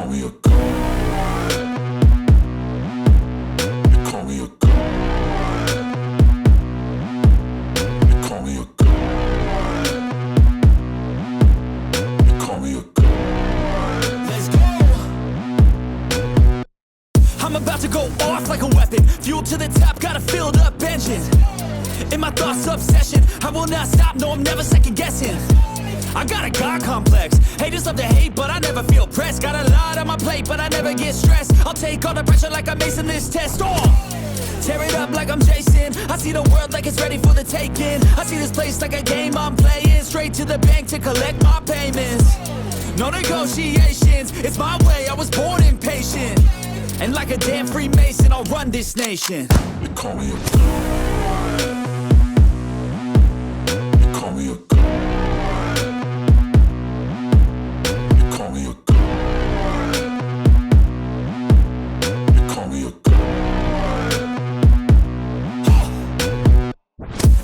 call me a god. You call me a god. You call me a god. You call me a god. Let's go. I'm about to go off like a weapon. Fuel to the top, got a filled up engine. In my thoughts, obsession. I will not stop, no, I'm never second guessing. I got a God complex. Haters love to hate, but I never feel pressed. Got a lot on my plate, but I never get stressed. I'll take all the pressure like I'm acing this test. Tear it up like I'm Jason. I see the world like it's ready for the taking. I see this place like a game I'm playing. Straight to the bank to collect my payments. No negotiations, it's my way, I was born impatient. And like a damn Freemason, I'll run this nation. You call me a god. You call me a god. You call me a god. You call me a god.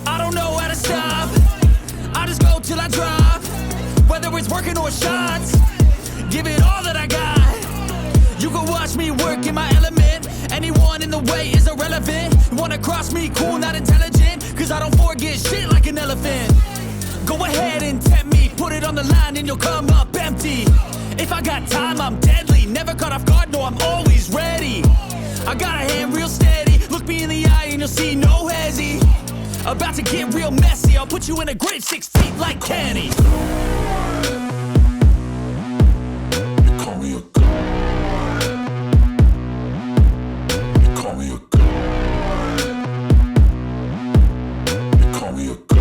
I don't know how to stop. I just go till I drop. Whether it's working or shots, give it all that I got. You can watch me work in my element. Anyone in the way is irrelevant. You wanna cross me, cool, not intelligent. Cause I don't forget shit like an elephant. Go ahead and tempt me, put it on the line and you'll come up empty. If I got time, I'm deadly. Never caught off guard, no, I'm always ready. I got a hand real steady. Look me in the eye and you'll see no hezzy. About to get real messy. I'll put you in a grave 6 feet like Kenny. You call me a god. You call me a god. You call me a god.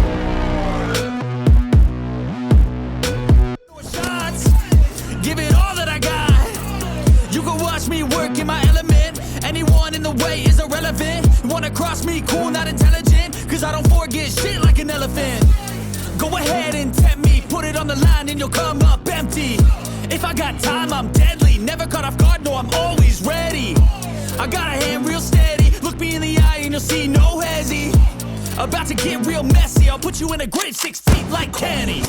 Shots, give it all that I got. You can watch me work in my element. Anyone in the way is irrelevant. You wanna cross me, cool, not intelligent. Cause I don't forget shit like an elephant. Go ahead and tempt me, put it on the line and you'll come up empty. If I got time, I'm deadly. Never caught off guard, no, I'm always ready. I got a hand real steady. Look me in the eye and you'll see no hezzy. About to get real messy. I'll put you in a grave 6 feet like Kenny.